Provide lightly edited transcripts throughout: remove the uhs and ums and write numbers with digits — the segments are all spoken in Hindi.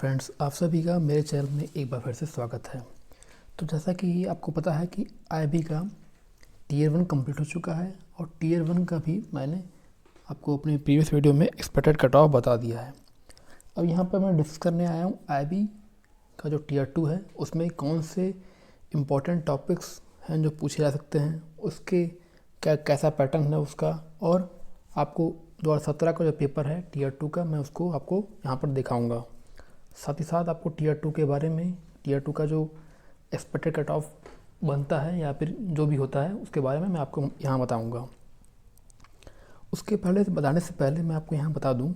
फ्रेंड्स, आप सभी का मेरे चैनल में एक बार फिर से स्वागत है। तो जैसा कि आपको पता है कि आईबी का टीयर 1 कंप्लीट हो चुका है और टीयर 1 का भी मैंने आपको अपनी प्रीवियस वीडियो में एक्सपेक्टेड कट ऑफ बता दिया है। अब यहाँ पर मैं डिस्कस करने आया हूँ आईबी का जो टीयर 2 है उसमें कौन से इम्पोर्टेंट टॉपिक्स हैं जो पूछे जा सकते हैं, उसके कैसा पैटर्न है उसका, और आपको 2017 का जो पेपर है टीयर 2 का मैं उसको आपको यहाँ पर दिखाऊँगा। साथ ही साथ आपको टीयर 2 के बारे में, टीयर 2 का जो एक्सपेक्टेड कट ऑफ बनता है या फिर जो भी होता है उसके बारे में मैं आपको यहाँ बताऊँगा। उसके पहले बताने से पहले मैं आपको यहाँ बता दूँ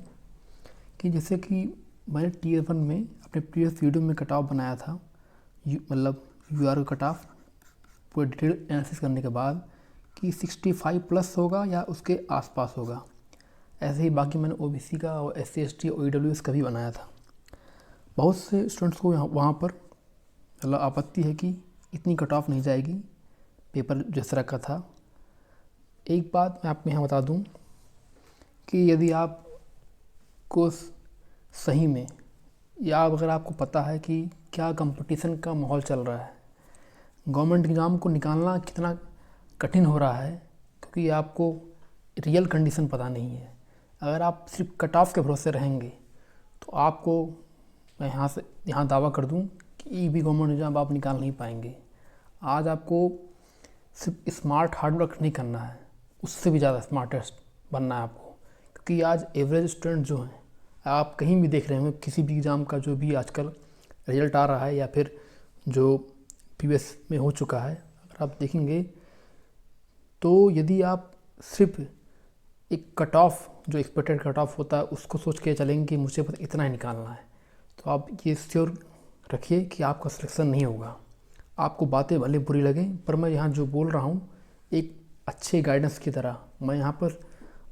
कि जैसे कि मैंने टीयर 1 में अपने प्रीवियस वीडियो में कट ऑफ बनाया था, मतलब यूआर कट ऑफ पूरे डिटेल एनालिसिस करने के बाद कि 65 प्लस होगा या उसके आसपास होगा। ऐसे ही बाकी मैंने ओबीसी का और एससी एसटी और ईडब्ल्यूएस का भी बनाया था। बहुत से स्टूडेंट्स को वहाँ पर मतलब आपत्ति है कि इतनी कट ऑफ नहीं जाएगी पेपर जिस तरह का था। एक बात मैं आपको यहाँ बता दूँ कि यदि आप को सही में या अगर आपको पता है कि क्या कंपटीशन का माहौल चल रहा है, गवर्नमेंट एग्ज़ाम को निकालना कितना कठिन हो रहा है, क्योंकि आपको रियल कंडीशन पता नहीं है। अगर आप सिर्फ कट ऑफ के भरोसे रहेंगे तो आपको मैं यहाँ दावा कर दूँ कि ई भी गवर्नमेंट एग्ज़ाम आप निकाल नहीं पाएंगे। आज आपको सिर्फ स्मार्ट हार्ड वर्क नहीं करना है, उससे भी ज़्यादा स्मार्टेस्ट बनना है आपको, क्योंकि आज एवरेज स्टूडेंट जो हैं, आप कहीं भी देख रहे होंगे किसी भी एग्ज़ाम का जो भी आजकल रिजल्ट आ रहा है या फिर जो प्रीवियस में हो चुका है, अगर आप देखेंगे तो यदि आप सिर्फ एक कट ऑफ जो एक्सपेक्टेड कट ऑफ होता है उसको सोच के चलेंगे कि मुझे बस इतना ही निकालना है, तो आप ये श्योर रखिए कि आपका सिलेक्शन नहीं होगा। आपको बातें भले बुरी लगें, पर मैं यहाँ जो बोल रहा हूँ एक अच्छे गाइडेंस की तरह मैं यहाँ पर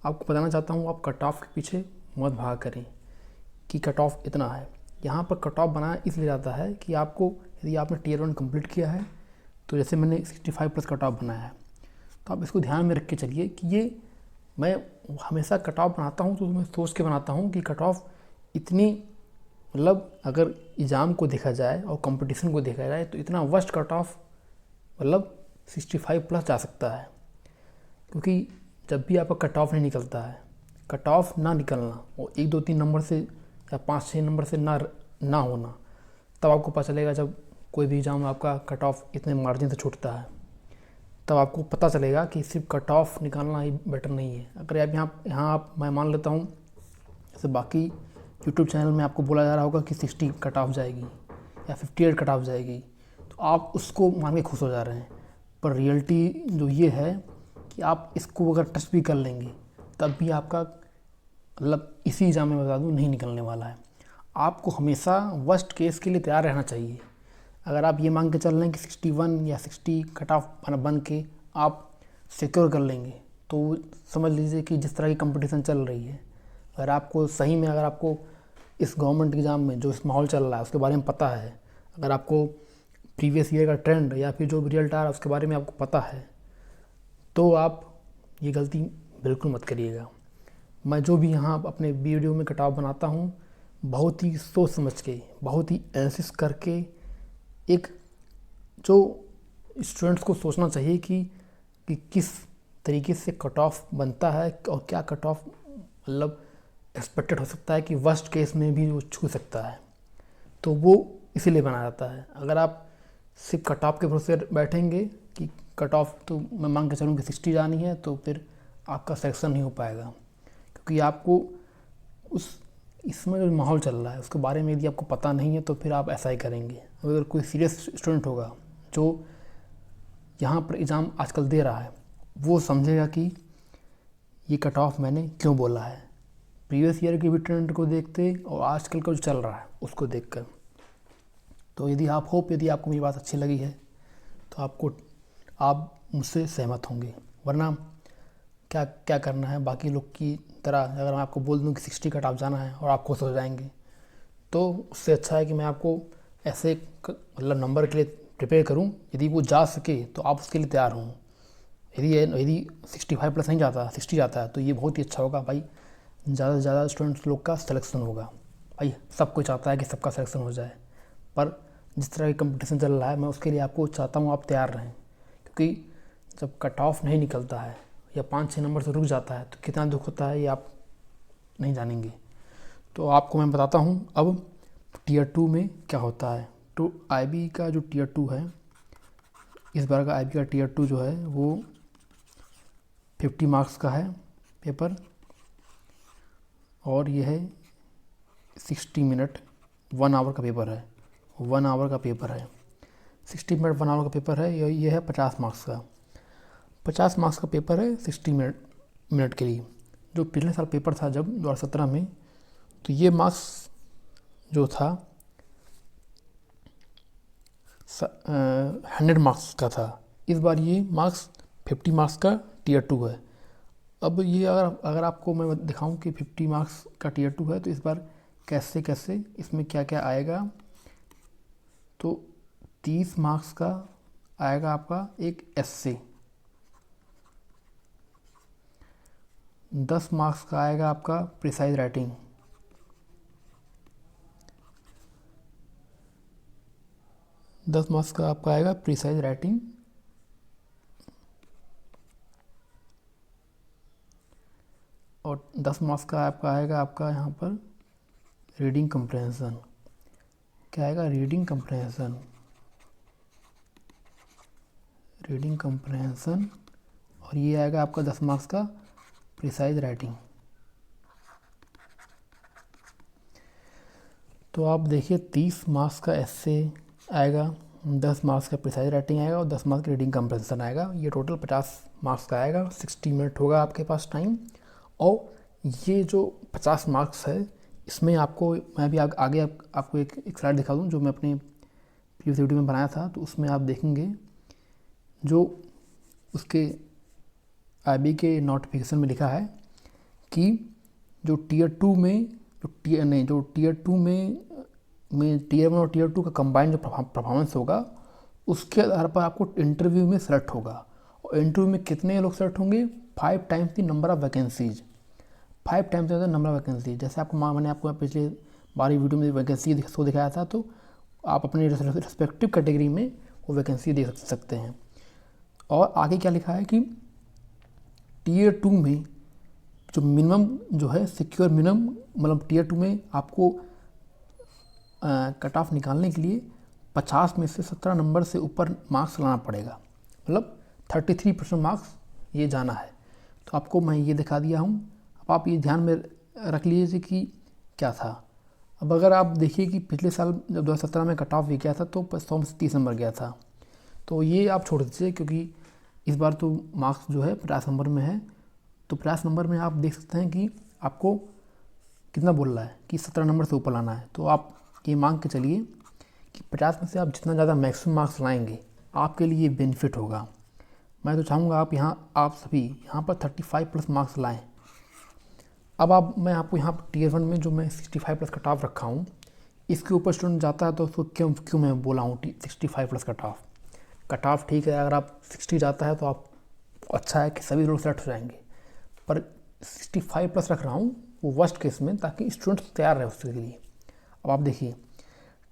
आपको बताना चाहता हूँ। आप कट ऑफ के पीछे मत भाग करें कि कट ऑफ इतना है। यहाँ पर कट ऑफ बनाया इसलिए जाता है कि आपको, यदि आपने टीयर 1 कंप्लीट किया है तो जैसे मैंने 65 प्लस कट ऑफ बनाया है, तो आप इसको ध्यान में रख के चलिए कि ये मैं हमेशा कट ऑफ बनाता हूँ तो मैं सोच के बनाता हूँ कि कट ऑफ इतनी, मतलब अगर एग्ज़ाम को देखा जाए और कंपटीशन को देखा जाए तो इतना वर्स्ट कट ऑफ मतलब 65 प्लस जा सकता है। क्योंकि जब भी आपका कट ऑफ नहीं निकलता है, कट ऑफ ना निकलना और 1 2 3 नंबर से या 5 6 नंबर से ना होना, तब आपको पता चलेगा जब कोई भी एग्ज़ाम आपका कट ऑफ इतने मार्जिन से छूटता है, तब आपको पता चलेगा कि सिर्फ कट ऑफ निकालना ही बेटर नहीं है। अगर आप यहाँ आप मैं मान लेता हूँ जैसे बाकी यूट्यूब चैनल में आपको बोला जा रहा होगा कि 60 कट ऑफ जाएगी या 58 कट ऑफ जाएगी, तो आप उसको मान के खुश हो जा रहे हैं, पर रियलिटी जो ये है कि आप इसको अगर टच भी कर लेंगे तब भी आपका मतलब इसी एग्ज़ाम में बता दूँ नहीं निकलने वाला है। आपको हमेशा वर्स्ट केस के लिए तैयार रहना चाहिए। अगर आप ये मांग के चल रहे हैं कि 61 या 60 कट ऑफ बन के आप सिक्योर कर लेंगे, तो समझ लीजिए कि जिस तरह की कंपटीशन चल रही है, अगर आपको सही में, अगर आपको इस गवर्नमेंट एग्ज़ाम में जो इस माहौल चल रहा है उसके बारे में पता है, अगर आपको प्रीवियस ईयर का ट्रेंड या फिर जो रिजल्ट आ रहा है उसके बारे में आपको पता है, तो आप ये गलती बिल्कुल मत करिएगा। मैं जो भी यहाँ अपने वीडियो में कट ऑफ बनाता हूँ बहुत ही सोच समझ के, बहुत ही एनालिसिस करके, एक जो स्टूडेंट्स को सोचना चाहिए कि किस तरीके से कट ऑफ बनता है और क्या कट ऑफ मतलब एक्सपेक्टेड हो सकता है कि वर्स्ट केस में भी वो छू सकता है, तो वो इसीलिए बनाया जाता है। अगर आप सिर्फ कट ऑफ के भरोसे बैठेंगे कि कट ऑफ तो मैं मांग के चलूँ कि 60 जानी है, तो फिर आपका सिलेक्शन नहीं हो पाएगा। क्योंकि आपको इसमें जो माहौल चल रहा है उसके बारे में यदि आपको पता नहीं है तो फिर आप ऐसा ही करेंगे। अगर कोई सीरियस स्टूडेंट होगा जो यहाँ पर एग्ज़ाम आजकल दे रहा है, वो समझेगा कि ये कट ऑफ मैंने क्यों बोला है, प्रीवियस ईयर के भी ट्रेंड को देखते और आजकल का जो चल रहा है उसको देखकर। तो यदि आपको मेरी बात अच्छी लगी है तो आप मुझसे सहमत होंगे, वरना क्या करना है बाकी लोग की तरह। अगर मैं आपको बोल दूं कि 60 कट ऑफ जाना है और आप खुश हो जाएंगे, तो उससे अच्छा है कि मैं आपको ऐसे मतलब नंबर के लिए प्रिपेयर करूं, यदि वो जा सके तो आप उसके लिए तैयार हों। यदि 65 प्लस नहीं जाता, 60 जाता है, तो ये बहुत ही अच्छा होगा भाई, ज़्यादा से ज़्यादा स्टूडेंट्स लोग का सिलेक्शन होगा। भाई सब कोई चाहता है कि सबका सिलेक्शन हो जाए, पर जिस तरह की कंपटीशन चल रहा है मैं उसके लिए आपको चाहता हूँ आप तैयार रहें, क्योंकि जब कट ऑफ नहीं निकलता है या 5-6 नंबर से रुक जाता है तो कितना दुख होता है ये आप नहीं जानेंगे। तो आपको मैं बताता हूँ अब टीयर 2 में क्या होता है। तो आईबी का जो टीयर 2 है, इस बार का आईबी का टीयर 2 जो है वो 50 मार्क्स का है पेपर, और ये है 60 मिनट 1 आवर का पेपर है। 1 आवर का पेपर है, 60 मिनट 1 आवर का पेपर है। ये है 50 मार्क्स का। 50 मार्क्स का पेपर है 60 मिनट के लिए। जो पिछले साल पेपर था जब 2017 में, तो ये मार्क्स जो था 100 मार्क्स का था। इस बार ये मार्क्स 50 मार्क्स का टीयर 2 है। अब ये अगर आपको मैं दिखाऊं कि 50 मार्क्स का टीयर 2 है तो इस बार कैसे कैसे इसमें क्या क्या आएगा। तो 30 मार्क्स का आएगा आपका एक एस्से, 10 मार्क्स का आएगा आपका प्रिसाइज राइटिंग, 10 मार्क्स का आपका आएगा प्रिसाइज राइटिंग, और 10 मार्क्स का आपका आएगा आपका यहाँ पर रीडिंग कंप्रहेंशन। क्या आएगा? Reading comprehension, reading comprehension. और ये आएगा आपका 10 मार्क्स का प्रिसाइज राइटिंग। तो आप देखिए 30 मार्क्स का एस्से आएगा, 10 मार्क्स का प्रिसाइज राइटिंग आएगा और 10 मार्क्स का रीडिंग कंप्रहेंशन आएगा। ये टोटल 50 मार्क्स का आएगा। 60 मिनट होगा आपके पास टाइम। और ये जो 50 मार्क्स है इसमें आपको मैं भी आगे आपको एक स्लाइड दिखा दूँ जो मैं अपने प्रीवियस वीडियो में बनाया था। तो उसमें आप देखेंगे जो उसके आईबी के नोटिफिकेशन में लिखा है कि जो टीयर 2 में जो टीयर 2 में टीयर 1 और टीयर 2 का कंबाइंड जो परफॉर्मेंस होगा उसके आधार पर आपको इंटरव्यू में सेलेक्ट होगा। और इंटरव्यू में कितने लोग सेलेक्ट होंगे? 5 times the number of vacancies, 5 times the number of vacancy. जैसे मैंने आपको पिछले बारी वीडियो में वैकेंसी शो दिखाया था, तो आप अपने रिस्पेक्टिव कैटेगरी में वो वैकेंसी दे सकते हैं। और आगे क्या लिखा है कि टीयर 2 में जो मिनिमम जो है सिक्योर मिनिमम, मतलब टीयर 2 में आपको कट ऑफ निकालने के लिए 50 में से 17 नंबर से ऊपर मार्क्स लाना पड़ेगा, मतलब 33% मार्क्स ये जाना है। तो आपको मैं ये दिखा दिया हूँ। अब आप ये ध्यान में रख लीजिए कि क्या था। अब अगर आप देखिए कि पिछले साल जब 2017 में कट ऑफ ये गया था तो 100 में से 30 नंबर गया था। तो ये आप छोड़ दीजिए, क्योंकि इस बार तो मार्क्स जो है 50 नंबर में है। तो 50 नंबर में आप देख सकते हैं कि आपको कितना बोल रहा है कि 17 नंबर से ऊपर लाना है। तो आप ये मांग के चलिए कि 50 में से आप जितना ज़्यादा मैक्सिमम मार्क्स लाएंगे आपके लिए बेनिफिट होगा। मैं तो चाहूँगा आप सभी यहाँ पर 35 प्लस मार्क्स लाएँ। अब मैं आपको यहाँ पर टीयर 1 में जो मैं 65 प्लस कट ऑफ रखा हूँ, इसके ऊपर स्टूडेंट जाता है तो उसको क्यों मैं बोला हूँ 65 प्लस कट ऑफ ठीक है। अगर आप 60 जाता है तो आप अच्छा है कि सभी लोग सेलेक्ट हो जाएंगे, पर 65 प्लस रख रहा हूँ वो वर्स्ट केस में, ताकि स्टूडेंट्स तैयार रहे उसके लिए। अब आप देखिए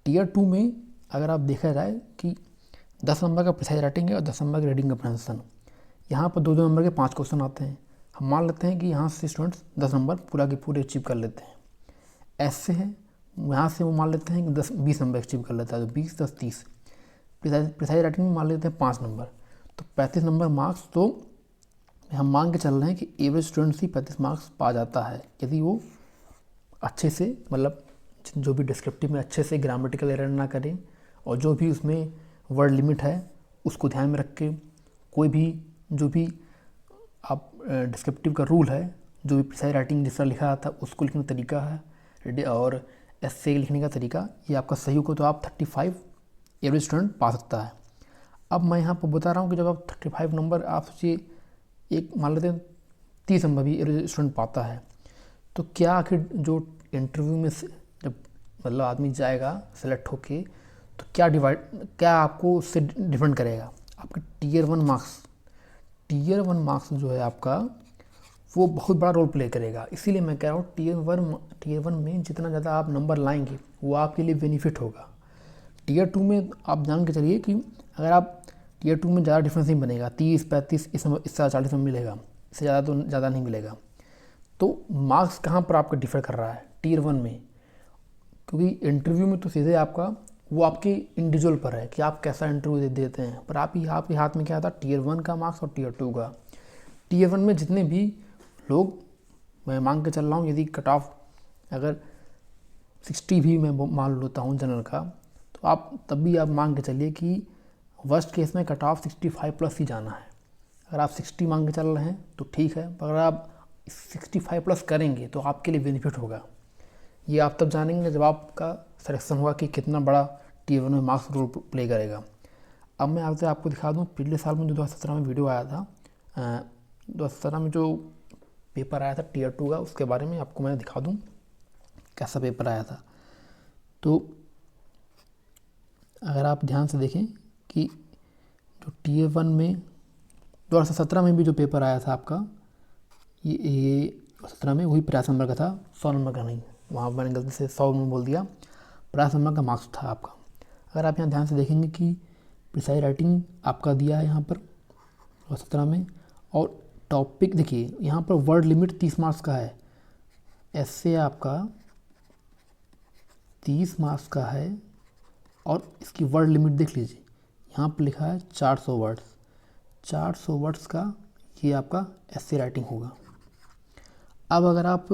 टीयर 2 में अगर आप देखा जाए कि 10 नंबर का प्रिसाइज राइटिंग है और 10 नंबर का रीडिंग कंप्रहेंशन। यहाँ पर 2-2 नंबर के 5 क्वेश्चन आते हैं। हम मान लेते हैं कि यहाँ से स्टूडेंट्स 10 नंबर पूरा के पूरे अचीव कर लेते हैं। ऐसे है यहाँ से वो मान लेते हैं कि 20 नंबर अचीव कर लेता है, तो 20, 10, 30। प्रिसाइज राइटिंग में मान लेते हैं 5 नंबर, तो 35 नंबर मार्क्स। तो हम मान के चल रहे हैं कि एवरेज स्टूडेंट्स ही 35 मार्क्स पा जाता है, यदि वो अच्छे से, मतलब जो भी डिस्क्रिप्टिव में अच्छे से ग्रामेटिकल एरर ना करें, और जो भी उसमें वर्ड लिमिट है उसको ध्यान में रख के, कोई भी जो भी आप डिस्क्रिप्टिव का रूल है, जो भी प्रिसाइज राइटिंग जिस तरह लिखा था उसको लिखने का तरीका है और एस्से लिखने का तरीका, ये आपका सही हो तो आप 35 एवरेज स्टूडेंट पा सकता है। अब मैं यहाँ पर बता रहा हूँ कि जब आप 35 नंबर आप सोचिए, एक मान लेते हैं 30 नंबर भी एवरेज स्टूडेंट पाता है, तो क्या आखिर जो इंटरव्यू में जब मतलब आदमी जाएगा सेलेक्ट होके, तो क्या आपको उससे डिफरेंट करेगा? आपके टीयर 1 मार्क्स जो है आपका वो बहुत बड़ा रोल प्ले करेगा। इसीलिए मैं कह रहा हूँ टीयर वन में जितना ज़्यादा आप नंबर लाएंगे वो आपके लिए बेनिफिट होगा। टीयर टू में आप जान के चलिए कि अगर आप टीयर टू में ज़्यादा डिफरेंस नहीं बनेगा, 30-35 इससे 40 में मिलेगा, इससे ज़्यादा तो ज़्यादा नहीं मिलेगा। तो मार्क्स कहाँ पर आपका डिफर कर रहा है टीयर वन में, क्योंकि इंटरव्यू में तो सीधे आपका वो आपके इंडिविजुअल पर है कि आप कैसा इंटरव्यू देते हैं, पर आपके हाथ में क्या था, टीयर वन का मार्क्स और टीयर टू का। टीयर वन में जितने भी लोग, मैं मांग के चल रहा हूँ, यदि कट ऑफ अगर 60 भी मैं मान लेता हूँ जनरल का, तो आप तब भी आप मांग के चलिए कि वर्स्ट केस में कट ऑफ 65+ ही जाना है। अगर आप 60 मांग के चल रहे हैं तो ठीक है, पर अगर आप 65+ करेंगे तो आपके लिए बेनिफिट होगा। ये आप तब जानेंगे जब आपका सिलेक्शन होगा कि कितना बड़ा टीयर वन में मार्क्स रोल प्ले करेगा। अब मैं आपको दिखा दूँ, पिछले साल में जो 2017 में वीडियो आया था, 2017 में जो पेपर आया था टीयर टू का, उसके बारे में आपको मैं दिखा दूँ कैसा पेपर आया था। तो अगर आप ध्यान से देखें कि जो टीयर वन में 2017 में भी जो पेपर आया था आपका, ये 17 में वही 50 नंबर का था, 100 नंबर का नहीं, वहाँ मैंने गलती से 100 में बोल दिया, 50 नंबर का मार्क्स था आपका। अगर आप यहाँ ध्यान से देखेंगे कि प्रिसाइज राइटिंग आपका दिया है यहाँ पर 17 में, और टॉपिक देखिए यहाँ पर वर्ड लिमिट 30 मार्क्स का है, ऐसे आपका 30 मार्क्स का है, और इसकी वर्ड लिमिट देख लीजिए, यहाँ पर लिखा है 400 वर्ड्स, 400 वर्ड्स का ये आपका एस्से राइटिंग होगा। अब अगर आप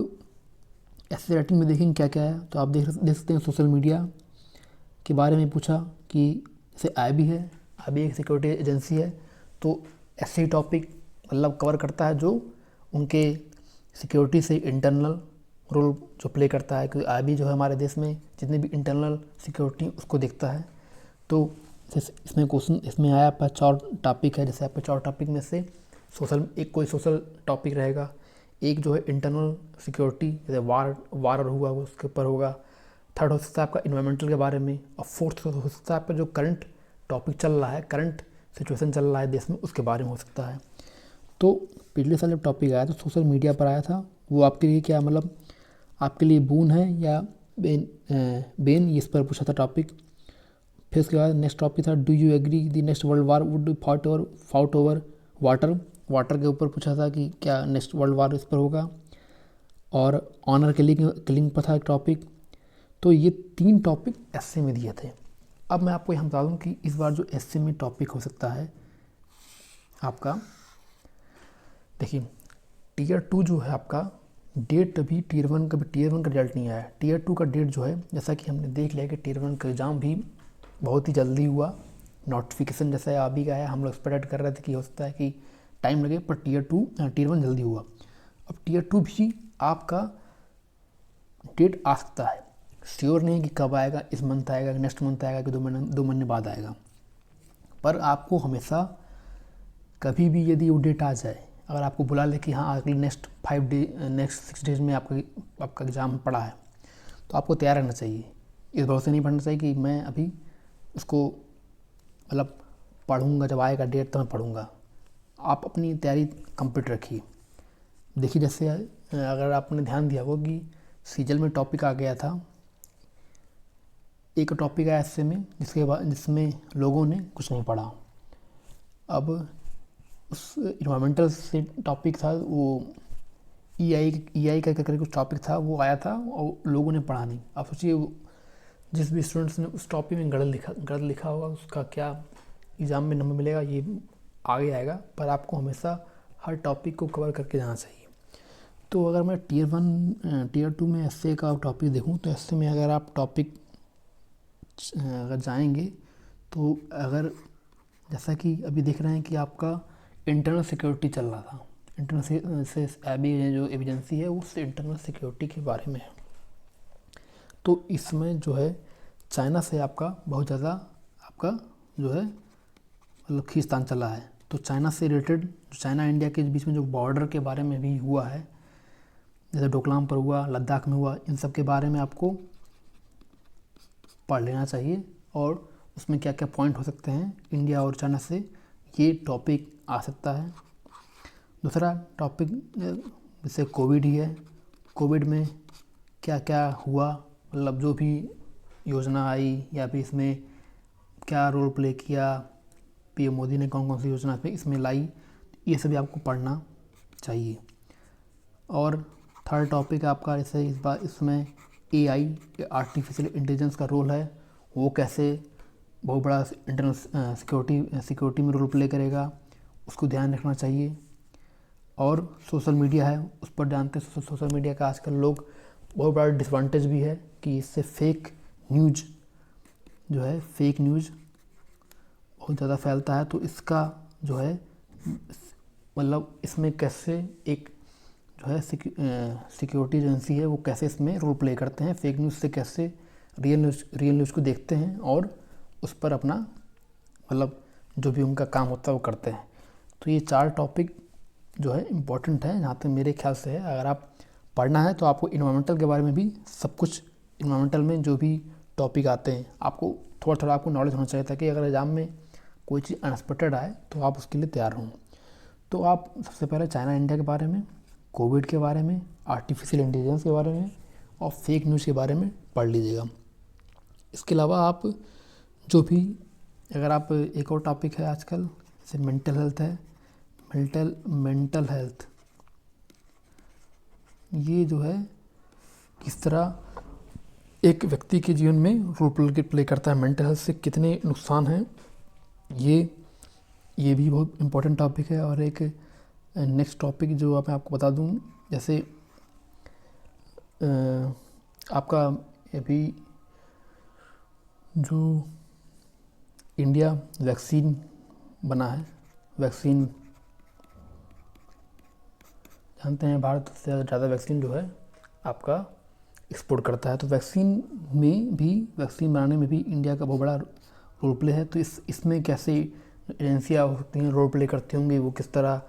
एस्से राइटिंग में देखेंगे क्या क्या है, तो आप देख सकते हैं सोशल मीडिया के बारे में पूछा कि जैसे IB है, IB एक सिक्योरिटी एजेंसी है, तो ऐसे ही टॉपिक मतलब कवर करता है जो उनके सिक्योरिटी से इंटरनल रोल जो प्ले करता है, क्योंकि IB जो है हमारे देश में जितने भी इंटरनल सिक्योरिटी उसको देखता है। तो इसमें क्वेश्चन इसमें आया आपका 4 टॉपिक है, जैसे आपके 4 टॉपिक में से कोई सोशल टॉपिक रहेगा, एक जो है इंटरनल सिक्योरिटी जैसे वार हुआ उसके ऊपर होगा, थर्ड हो सकता है आपका इन्वायरमेंटल के बारे में, और फोर्थ हो सकता है आपका जो करंट टॉपिक चल रहा है, करंट सिचुएशन चल रहा है देश में, उसके बारे में हो सकता है। तो पिछले साल जब टॉपिक आया तो सोशल मीडिया पर आया था, वो आपके लिए क्या मतलब आपके लिए बून है या बेन, इस पर पूछा था टॉपिक। फिर उसके बाद नेक्स्ट टॉपिक था do you agree the next world war would fought over water के ऊपर पूछा था कि क्या नेक्स्ट वर्ल्ड वार इस पर होगा, और ऑनर किलिंग पर था एक टॉपिक। तो ये 3 टॉपिक एस्से में दिए थे। अब मैं आपको यहाँ बता दूँ कि इस बार जो एस्से में टॉपिक हो सकता है आपका, देखिए टीयर टू जो है आपका डेट, अभी टीयर वन का रिजल्ट नहीं आया, टीयर टू का डेट जो है, जैसा कि हमने देख लिया कि टीयर वन का एग्ज़ाम भी बहुत ही जल्दी हुआ, नोटिफिकेशन जैसा आ भी गया है, हम लोग एक्सपेक्ट कर रहे थे कि हो सकता है कि टाइम लगे, पर टीयर वन जल्दी हुआ। अब टीयर टू भी आपका डेट आ सकता है, श्योर नहीं कि कब आएगा, इस मंथ आएगा, नेक्स्ट मंथ आएगा, कि 2 महीने बाद आएगा, पर आपको हमेशा कभी भी यदि वो डेट आ जाए, अगर आपको बुला ले कि हाँ अगले नेक्स्ट 6 डेज में आपका एग्ज़ाम पड़ा है, तो आपको तैयार रहना चाहिए। इस भरोसे नहीं पढ़ना चाहिए कि मैं अभी उसको मतलब पढ़ूंगा, जब आएगा डेट तो मैं पढ़ूंगा। आप अपनी तैयारी कंप्लीट रखिए। देखिए जैसे अगर आपने ध्यान दिया होगा कि सीजल में टॉपिक आ गया था, एक टॉपिक आया एस्से में जिसमें लोगों ने कुछ नहीं पढ़ा। अब उस इन्वायरमेंटल से टॉपिक था, वो EI का करके कुछ टॉपिक था, वो आया था और लोगों ने पढ़ा नहीं। आप सोचिए जिस भी स्टूडेंट्स ने उस टॉपिक में गलत लिखा होगा, उसका क्या एग्ज़ाम में नंबर मिलेगा ये आगे आएगा, पर आपको हमेशा हर टॉपिक को कवर करके जाना चाहिए। तो अगर मैं टीयर टू में एस्से का टॉपिक देखूं, तो एस्से में अगर आप टॉपिक अगर जाएंगे, तो अगर जैसा कि अभी देख रहे हैं कि आपका इंटरनल सिक्योरिटी चल रहा था, इंटरनल से IB जो एजेंसी है उससे इंटरनल सिक्योरिटी के बारे में है। तो इसमें जो है चाइना से आपका बहुत ज़्यादा आपका जो है मतलब खींचतान चला है। तो चाइना से रिलेटेड, चाइना इंडिया के बीच में जो बॉर्डर के बारे में भी हुआ है, जैसे डोकलाम पर हुआ, लद्दाख में हुआ, इन सब के बारे में आपको पढ़ लेना चाहिए, और उसमें क्या क्या पॉइंट हो सकते हैं इंडिया और चाइना से, ये टॉपिक आ सकता है। दूसरा टॉपिक जैसे कोविड ही है, कोविड में क्या क्या हुआ, मतलब जो भी योजना आई या फिर इसमें क्या रोल प्ले किया, पीएम मोदी ने कौन कौन सी योजना पे इसमें लाई, ये सभी आपको पढ़ना चाहिए। और थर्ड टॉपिक आपका जैसे इस बार इसमें एआई, आर्टिफिशियल इंटेलिजेंस का रोल है, वो कैसे बहुत बड़ा इंटरनल सिक्योरिटी में रोल प्ले करेगा, उसको ध्यान रखना चाहिए। और सोशल मीडिया है, उस पर जानते हैं सोशल मीडिया का आजकल लोग बहुत बड़ा डिसएडवांटेज भी है कि इससे फेक न्यूज जो है, फेक न्यूज बहुत ज़्यादा फैलता है। तो इसका जो है मतलब इसमें कैसे एक जो है सिक्योरिटी एजेंसी है वो कैसे इसमें रोल प्ले करते हैं, फेक न्यूज़ से कैसे रियल न्यूज़ को देखते हैं और उस पर अपना मतलब जो भी उनका काम होता है वो करते हैं। तो ये 4 टॉपिक जो है इम्पॉर्टेंट है जहाँ तक मेरे ख्याल से है। अगर आप पढ़ना है तो आपको इन्वायरमेंटल के बारे में भी सब कुछ, इन्वायरमेंटल में जो भी टॉपिक आते हैं आपको थोड़ा थोड़ा आपको नॉलेज होना चाहिए, ताकि अगर एग्ज़ाम में कोई चीज़ अनएक्सपेक्टेड आए तो आप उसके लिए तैयार हों। तो आप सबसे पहले चाइना इंडिया के बारे में, कोविड के बारे में, आर्टिफिशियल इंटेलिजेंस के बारे में और फेक न्यूज़ के बारे में पढ़ लीजिएगा। इसके अलावा आप जो भी, अगर आप एक और टॉपिक है आजकल जैसे मेंटल हेल्थ है, मेंटल हेल्थ, ये जो है किस तरह एक व्यक्ति के जीवन में रोल प्ले करता है, मेंटल हेल्थ से कितने नुकसान हैं, ये भी बहुत इम्पोर्टेंट टॉपिक है। और एक नेक्स्ट टॉपिक जो मैं आपको बता दूं, जैसे आपका अभी जो इंडिया वैक्सीन बना है, वैक्सीन जानते हैं भारत से ज़्यादा वैक्सीन जो है आपका एक्सपोर्ट करता है। तो वैक्सीन बनाने में भी इंडिया का बहुत बड़ा रोल प्ले है। तो इसमें कैसे एजेंसियाँ हो सकती हैं रोल प्ले करती होंगी, वो किस तरह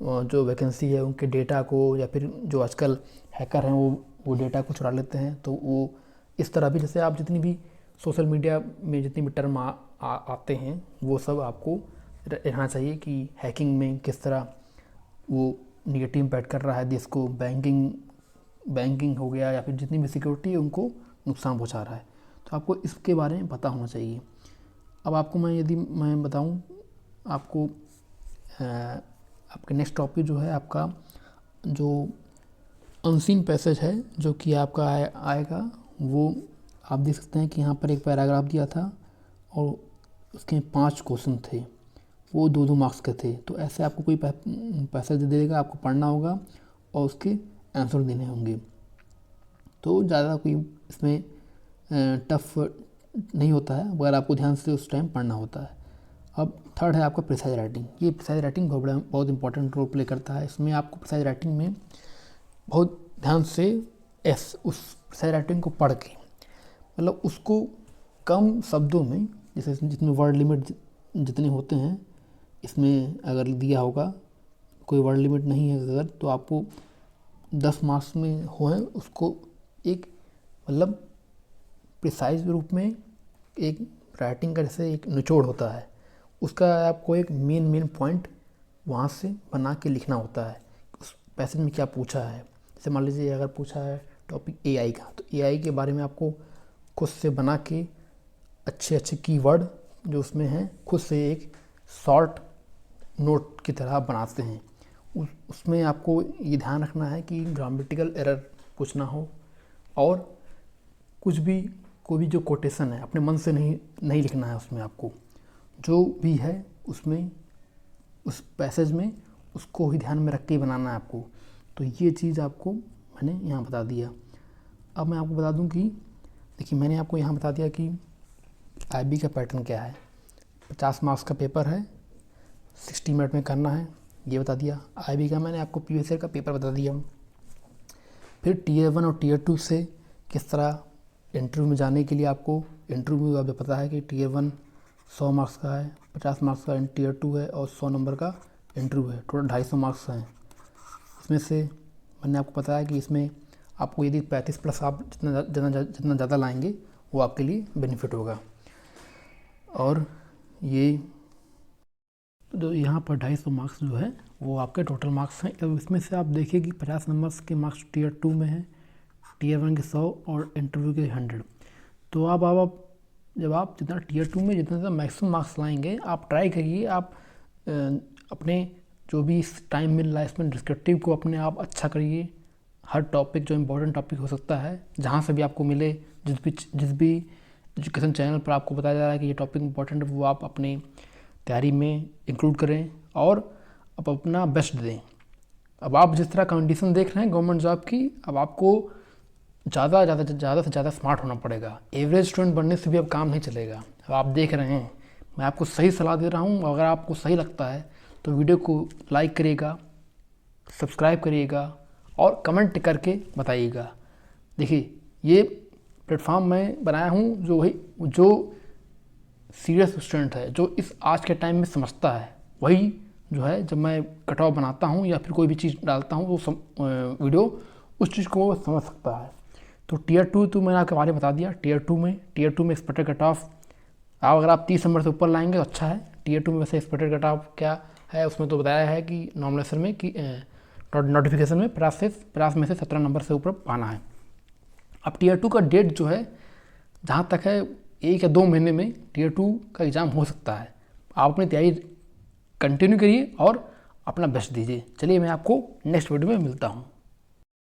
जो वैकेंसी है उनके डेटा को, या फिर जो आजकल हैकर हैं वो डेटा को चुरा लेते हैं। तो वो इस तरह भी, जैसे आप जितनी भी सोशल मीडिया में जितनी भी टर्म आते हैं वो सब आपको रहना चाहिए कि हैकिंग में किस तरह वो निगेटिव इम्पैक्ट कर रहा है देश को, बैंकिंग हो गया या फिर जितनी भी सिक्योरिटी है उनको नुकसान पहुंचा रहा है। तो आपको इसके बारे में पता होना चाहिए। अब आपको मैं बताऊं आपको आपके नेक्स्ट टॉपिक जो है आपका जो अनसीन पैसेज है जो कि आपका आएगा, वो आप देख सकते हैं कि यहाँ पर एक पैराग्राफ दिया था और उसके 5 क्वेश्चन थे, वो 2-2 मार्क्स के थे। तो ऐसे आपको कोई पैसेज दे देगा, आपको पढ़ना होगा और उसके आंसर देने होंगे। तो ज़्यादा कोई इसमें टफ नहीं होता है, मगर आपको ध्यान से उस टाइम पढ़ना होता है। अब थर्ड है आपका प्रिसाइज राइटिंग। ये प्रिसाइज राइटिंग बहुत इंपॉर्टेंट रोल प्ले करता है। इसमें आपको प्रिसाइज राइटिंग में बहुत ध्यान से उस प्रिसाइज राइटिंग को पढ़ के, मतलब उसको कम शब्दों में, जैसे जितने वर्ड लिमिट जितने होते हैं इसमें अगर दिया होगा, कोई वर्ड लिमिट नहीं है अगर, तो आपको 10 मार्क्स में हो उसको एक मतलब प्रिसाइज रूप में एक राइटिंग का जैसे एक निचोड़ होता है, उसका आपको एक मेन पॉइंट वहाँ से बना के लिखना होता है उस पैसेज में क्या पूछा है। जैसे मान लीजिए अगर पूछा है टॉपिक एआई का, तो एआई के बारे में आपको खुद से बना के अच्छे कीवर्ड जो उसमें हैं खुद से एक शॉर्ट नोट की तरह बनाते हैं। उसमें आपको ये ध्यान रखना है कि ग्रामेटिकल एरर कुछ ना हो, और कोई भी जो कोटेशन है अपने मन से नहीं लिखना है। उसमें आपको जो भी है उसमें उस पैसेज में उसको ही ध्यान में रख के बनाना है आपको। तो ये चीज़ आपको मैंने यहाँ बता दिया। अब मैं आपको बता दूँ कि देखिए, मैंने आपको यहाँ बता दिया कि आईबी का पैटर्न क्या है। 50 मार्क्स का पेपर है, 60 मिनट में करना है, ये बता दिया। आईबी का मैंने आपको प्रीवियस ईयर का पेपर बता दिया। फिर टीयर 1 और टीयर 2 से किस तरह इंटरव्यू में जाने के लिए आपको इंटरव्यू आपको पता है कि टीयर 1 100 मार्क्स का है, 50 मार्क्स का टीयर 2 है और 100 नंबर का इंटरव्यू है, टोटल 250 मार्क्स हैं। उसमें से मैंने आपको बताया कि इसमें आपको यदि 35+ आप जितना ज़्यादा लाएंगे वो आपके लिए बेनिफिट होगा। और ये जो यहाँ पर 250 मार्क्स जो है वो आपके टोटल मार्क्स हैं। अब इसमें से आप देखिए कि 50 नंबर्स के मार्क्स टीयर 2 में हैं, टीयर 1 के 100 और इंटरव्यू के 100। तो आप जब आप जितना टीयर 2 में जितना ज़्यादा मैक्सिमम मार्क्स लाएंगे, आप ट्राई करिए आप अपने जो भी इस टाइम मिल रहा है इसमें डिस्क्रिप्टिव को अपने आप अच्छा करिए। हर टॉपिक जो इम्पोर्टेंट टॉपिक हो सकता है, जहाँ से भी आपको मिले, जिस भी एजुकेशन चैनल पर आपको बताया जा रहा है कि ये टॉपिक इम्पोर्टेंट है, वो आप अपनी तैयारी में इंक्लूड करें और आप अपना बेस्ट दें। अब आप जिस तरह कंडीशन देख रहे हैं गवर्नमेंट जॉब की, अब आपको ज़्यादा से ज़्यादा स्मार्ट होना पड़ेगा। एवरेज स्टूडेंट बनने से भी अब काम नहीं चलेगा। अब आप देख रहे हैं, मैं आपको सही सलाह दे रहा हूँ। अगर आपको सही लगता है तो वीडियो को लाइक करिएगा, सब्सक्राइब करिएगा और कमेंट करके बताइएगा। देखिए, ये प्लेटफॉर्म मैं बनाया हूँ जो सीरियस स्टूडेंट है, जो इस आज के टाइम में समझता है, वही जो है जब मैं कट ऑफ बनाता हूँ या फिर कोई भी चीज़ डालता हूँ वीडियो, उस चीज़ को वो समझ सकता है। तो टीयर 2 तो मैंने आपके बारे में बता दिया। टीयर 2 में एक्सपेक्टेड कट ऑफ आप अगर आप 30 नंबर से ऊपर लाएंगे तो अच्छा है। टीयर 2 में वैसे एक्सपेक्टेड कट ऑफ क्या है उसमें तो बताया है कि नॉमिनेशन में कि नोटिफिकेशन में 50 में से 17 नंबर से ऊपर पाना है। अब टीयर 2 का डेट जो है जहाँ तक है 1 या 2 महीने में टीयर 2 का एग्ज़ाम हो सकता है। आप अपनी तैयारी कंटिन्यू करिए और अपना बेस्ट दीजिए। चलिए, मैं आपको नेक्स्ट वीडियो में मिलता हूँ।